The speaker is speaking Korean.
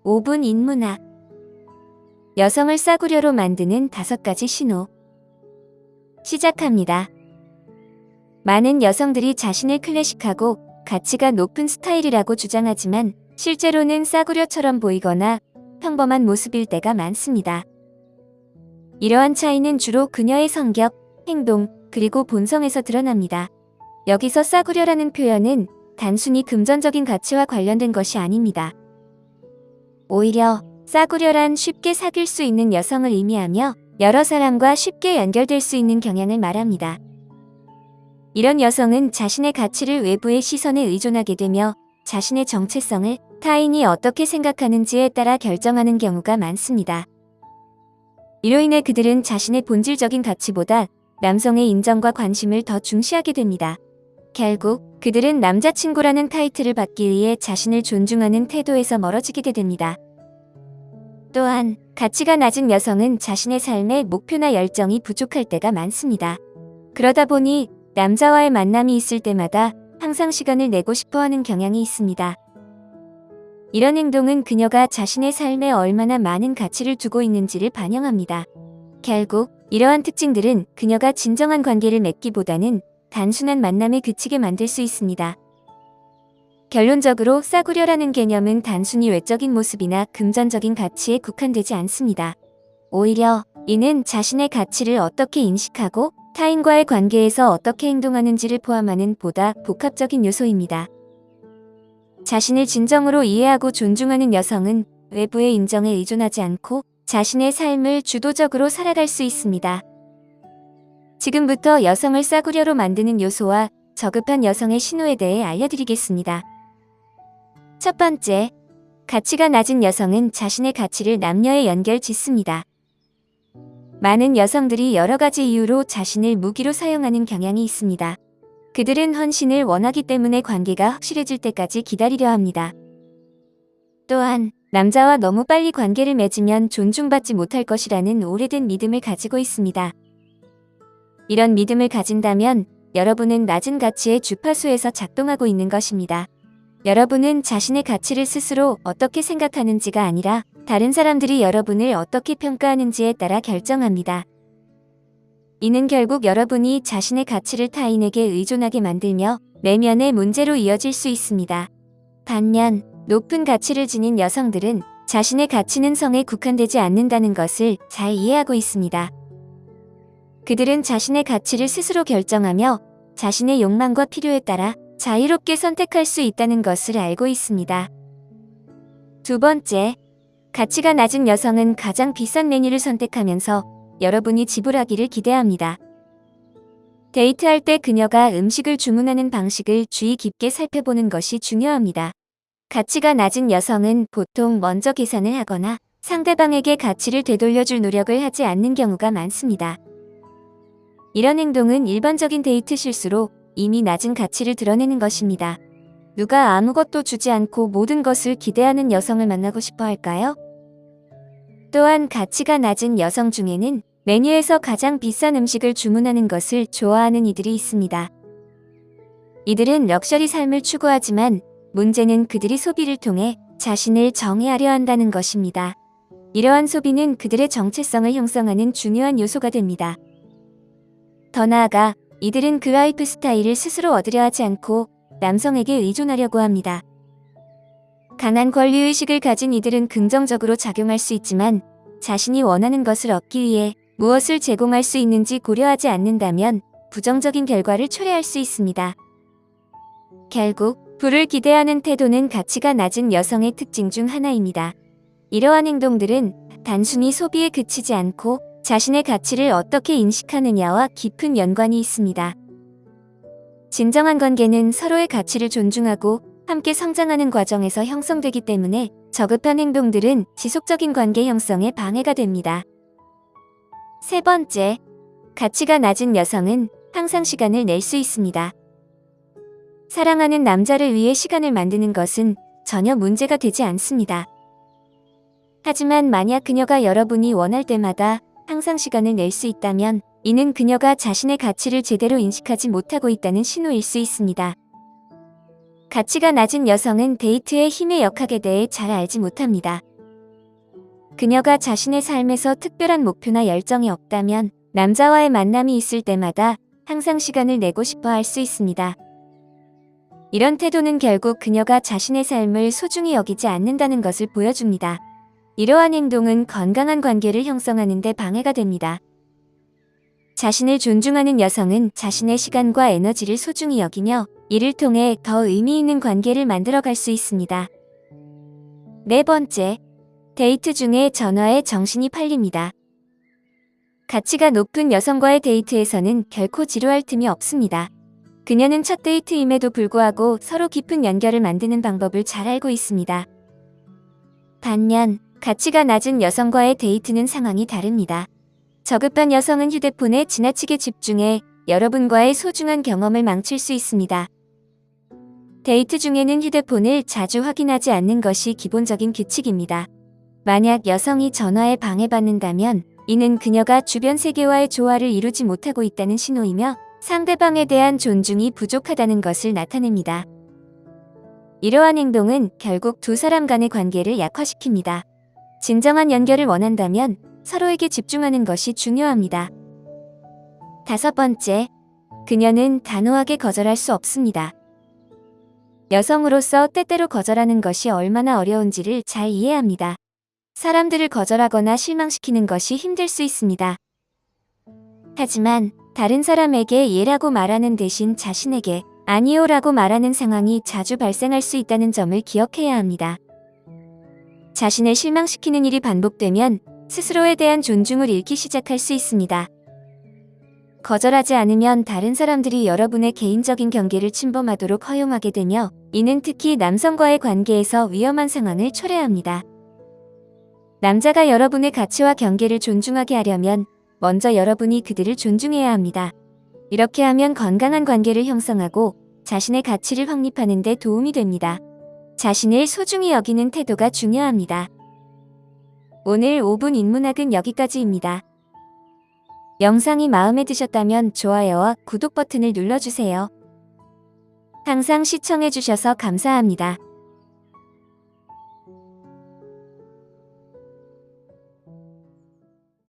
5분 인문학. 여성을 싸구려로 만드는 5가지 신호. 시작합니다. 많은 여성들이 자신을 클래식하고 가치가 높은 스타일이라고 주장하지만 실제로는 싸구려처럼 보이거나 평범한 모습일 때가 많습니다. 이러한 차이는 주로 그녀의 성격, 행동, 그리고 본성에서 드러납니다. 여기서 싸구려라는 표현은 단순히 금전적인 가치와 관련된 것이 아닙니다. 오히려 싸구려란 쉽게 사귈 수 있는 여성을 의미하며 여러 사람과 쉽게 연결될 수 있는 경향을 말합니다. 이런 여성은 자신의 가치를 외부의 시선에 의존하게 되며 자신의 정체성을 타인이 어떻게 생각하는지에 따라 결정하는 경우가 많습니다. 이로 인해 그들은 자신의 본질적인 가치보다 남성의 인정과 관심을 더 중시하게 됩니다. 결국 그들은 남자친구라는 타이틀을 받기 위해 자신을 존중하는 태도에서 멀어지게 됩니다. 또한 가치가 낮은 여성은 자신의 삶의 목표나 열정이 부족할 때가 많습니다. 그러다 보니 남자와의 만남이 있을 때마다 항상 시간을 내고 싶어하는 경향이 있습니다. 이런 행동은 그녀가 자신의 삶에 얼마나 많은 가치를 두고 있는지를 반영합니다. 결국 이러한 특징들은 그녀가 진정한 관계를 맺기보다는 단순한 만남에 그치게 만들 수 있습니다. 결론적으로 싸구려라는 개념은 단순히 외적인 모습이나 금전적인 가치에 국한되지 않습니다. 오히려 이는 자신의 가치를 어떻게 인식하고 타인과의 관계에서 어떻게 행동하는지를 포함하는 보다 복합적인 요소입니다. 자신을 진정으로 이해하고 존중하는 여성은 외부의 인정에 의존하지 않고 자신의 삶을 주도적으로 살아갈 수 있습니다. 지금부터 여성을 싸구려로 만드는 요소와 저급한 여성의 신호에 대해 알려드리겠습니다. 첫 번째, 가치가 낮은 여성은 자신의 가치를 남녀에 연결 짓습니다. 많은 여성들이 여러 가지 이유로 자신을 무기로 사용하는 경향이 있습니다. 그들은 헌신을 원하기 때문에 관계가 확실해질 때까지 기다리려 합니다. 또한 남자와 너무 빨리 관계를 맺으면 존중받지 못할 것이라는 오래된 믿음을 가지고 있습니다. 이런 믿음을 가진다면 여러분은 낮은 가치의 주파수에서 작동하고 있는 것입니다. 여러분은 자신의 가치를 스스로 어떻게 생각하는지가 아니라 다른 사람들이 여러분을 어떻게 평가하는지에 따라 결정합니다. 이는 결국 여러분이 자신의 가치를 타인에게 의존하게 만들며 내면의 문제로 이어질 수 있습니다. 반면 높은 가치를 지닌 여성들은 자신의 가치는 성에 국한되지 않는다는 것을 잘 이해하고 있습니다. 그들은 자신의 가치를 스스로 결정하며 자신의 욕망과 필요에 따라 자유롭게 선택할 수 있다는 것을 알고 있습니다. 두 번째, 가치가 낮은 여성은 가장 비싼 메뉴를 선택하면서 여러분이 지불하기를 기대합니다. 데이트할 때 그녀가 음식을 주문하는 방식을 주의 깊게 살펴보는 것이 중요합니다. 가치가 낮은 여성은 보통 먼저 계산을 하거나 상대방에게 가치를 되돌려줄 노력을 하지 않는 경우가 많습니다. 이런 행동은 일반적인 데이트 실수로 이미 낮은 가치를 드러내는 것입니다. 누가 아무것도 주지 않고 모든 것을 기대하는 여성을 만나고 싶어 할까요? 또한 가치가 낮은 여성 중에는 메뉴에서 가장 비싼 음식을 주문하는 것을 좋아하는 이들이 있습니다. 이들은 럭셔리 삶을 추구하지만 문제는 그들이 소비를 통해 자신을 정의하려 한다는 것입니다. 이러한 소비는 그들의 정체성을 형성하는 중요한 요소가 됩니다. 더 나아가 이들은 그 라이프 스타일을 스스로 얻으려 하지 않고 남성에게 의존하려고 합니다. 강한 권리의식을 가진 이들은 긍정적으로 작용할 수 있지만 자신이 원하는 것을 얻기 위해 무엇을 제공할 수 있는지 고려하지 않는다면 부정적인 결과를 초래할 수 있습니다. 결국 부를 기대하는 태도는 가치가 낮은 여성의 특징 중 하나입니다. 이러한 행동들은 단순히 소비에 그치지 않고 자신의 가치를 어떻게 인식하느냐와 깊은 연관이 있습니다. 진정한 관계는 서로의 가치를 존중하고 함께 성장하는 과정에서 형성되기 때문에 저급한 행동들은 지속적인 관계 형성에 방해가 됩니다. 세 번째, 가치가 낮은 여성은 항상 시간을 낼 수 있습니다. 사랑하는 남자를 위해 시간을 만드는 것은 전혀 문제가 되지 않습니다. 하지만 만약 그녀가 여러분이 원할 때마다 항상 시간을 낼 수 있다면 이는 그녀가 자신의 가치를 제대로 인식하지 못하고 있다는 신호일 수 있습니다. 가치가 낮은 여성은 데이트의 힘의 역학에 대해 잘 알지 못합니다. 그녀가 자신의 삶에서 특별한 목표나 열정이 없다면 남자와의 만남이 있을 때마다 항상 시간을 내고 싶어 할 수 있습니다. 이런 태도는 결국 그녀가 자신의 삶을 소중히 여기지 않는다는 것을 보여줍니다. 이러한 행동은 건강한 관계를 형성하는 데 방해가 됩니다. 자신을 존중하는 여성은 자신의 시간과 에너지를 소중히 여기며 이를 통해 더 의미 있는 관계를 만들어갈 수 있습니다. 네 번째, 데이트 중에 전화에 정신이 팔립니다. 가치가 높은 여성과의 데이트에서는 결코 지루할 틈이 없습니다. 그녀는 첫 데이트임에도 불구하고 서로 깊은 연결을 만드는 방법을 잘 알고 있습니다. 반면 가치가 낮은 여성과의 데이트는 상황이 다릅니다. 저급한 여성은 휴대폰에 지나치게 집중해 여러분과의 소중한 경험을 망칠 수 있습니다. 데이트 중에는 휴대폰을 자주 확인하지 않는 것이 기본적인 규칙입니다. 만약 여성이 전화에 방해받는다면 이는 그녀가 주변 세계와의 조화를 이루지 못하고 있다는 신호이며 상대방에 대한 존중이 부족하다는 것을 나타냅니다. 이러한 행동은 결국 두 사람 간의 관계를 약화시킵니다. 진정한 연결을 원한다면 서로에게 집중하는 것이 중요합니다. 다섯 번째, 그녀는 단호하게 거절할 수 없습니다. 여성으로서 때때로 거절하는 것이 얼마나 어려운지를 잘 이해합니다. 사람들을 거절하거나 실망시키는 것이 힘들 수 있습니다. 하지만 다른 사람에게 예라고 말하는 대신 자신에게 아니요라고 말하는 상황이 자주 발생할 수 있다는 점을 기억해야 합니다. 자신을 실망시키는 일이 반복되면 스스로에 대한 존중을 잃기 시작할 수 있습니다. 거절하지 않으면 다른 사람들이 여러분의 개인적인 경계를 침범하도록 허용하게 되며 이는 특히 남성과의 관계에서 위험한 상황을 초래합니다. 남자가 여러분의 가치와 경계를 존중하게 하려면 먼저 여러분이 그들을 존중해야 합니다. 이렇게 하면 건강한 관계를 형성하고 자신의 가치를 확립하는 데 도움이 됩니다. 자신을 소중히 여기는 태도가 중요합니다. 오늘 5분 인문학은 여기까지입니다. 영상이 마음에 드셨다면 좋아요와 구독 버튼을 눌러주세요. 항상 시청해주셔서 감사합니다.